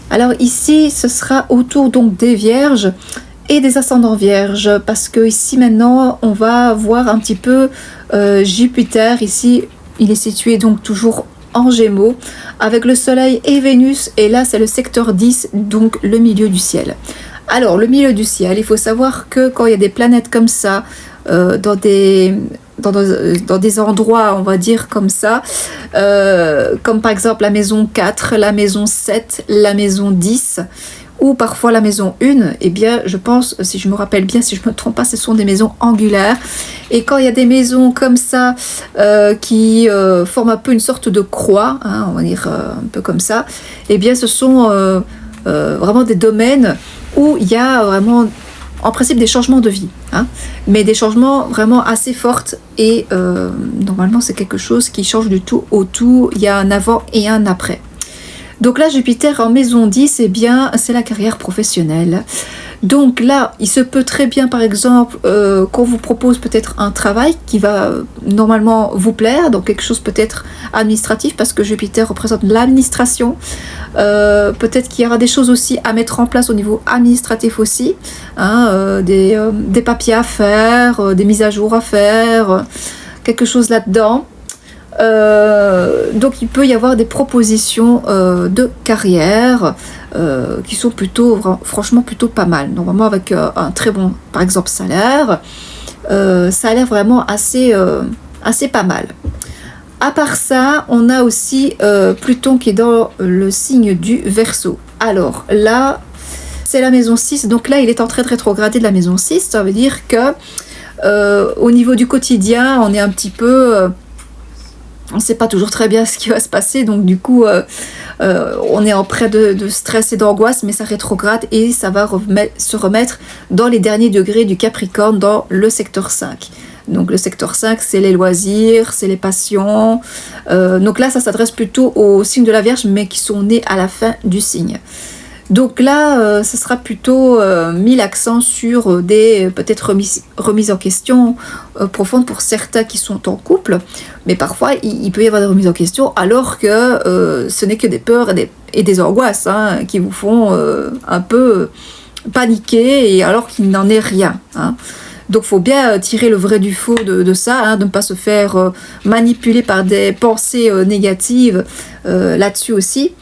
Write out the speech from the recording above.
Alors ici, ce sera autour donc des Vierges et des ascendants Vierges, parce que ici maintenant, on va voir un petit peu Jupiter. Ici, il est situé donc toujours en Gémeaux, avec le Soleil et Vénus, et là c'est le secteur 10, donc le milieu du ciel. Alors le milieu du ciel, il faut savoir que quand il y a des planètes comme ça, dans des endroits, on va dire comme ça, comme par exemple la maison 4, la maison 7, la maison 10, ou parfois la maison 1, eh bien je pense, si je me rappelle bien, si je ne me trompe pas, ce sont des maisons angulaires. Et quand il y a des maisons comme ça qui forment un peu une sorte de croix, hein, on va dire un peu comme ça, eh bien ce sont vraiment des domaines où il y a vraiment en principe des changements de vie, hein, mais des changements vraiment assez forts, et normalement c'est quelque chose qui change du tout au tout, il y a un avant et un après. Donc là, Jupiter en maison 10, eh bien, c'est la carrière professionnelle. Donc là, il se peut très bien, par exemple, qu'on vous propose peut-être un travail qui va normalement vous plaire, donc quelque chose peut-être administratif, parce que Jupiter représente l'administration. Peut-être qu'il y aura des choses aussi à mettre en place au niveau administratif aussi, hein, des papiers à faire, des mises à jour à faire, quelque chose là-dedans. Donc il peut y avoir des propositions de carrière qui sont plutôt, franchement plutôt pas mal, normalement avec un très bon, par exemple, salaire. Ça a l'air vraiment assez pas mal. À part ça, on a aussi Pluton qui est dans le signe du Verseau. Alors là, c'est la maison 6, donc là il est en train de rétrograder de la maison 6, ça veut dire que au niveau du quotidien, on est un petit peu... on ne sait pas toujours très bien ce qui va se passer, donc du coup on est en près de stress et d'angoisse, mais ça rétrograde et ça va se remettre dans les derniers degrés du Capricorne, dans le secteur 5. Donc le secteur 5, c'est les loisirs, c'est les passions, donc là ça s'adresse plutôt aux signes de la Vierge, mais qui sont nés à la fin du signe. Donc là, ce sera plutôt mis l'accent sur des peut-être remises en question profondes pour certains qui sont en couple, mais parfois il peut y avoir des remises en question alors que ce n'est que des peurs et des angoisses, hein, qui vous font un peu paniquer, et alors qu'il n'en est rien, hein. Donc il faut bien tirer le vrai du faux de ça, hein, de ne pas se faire manipuler par des pensées négatives là-dessus aussi.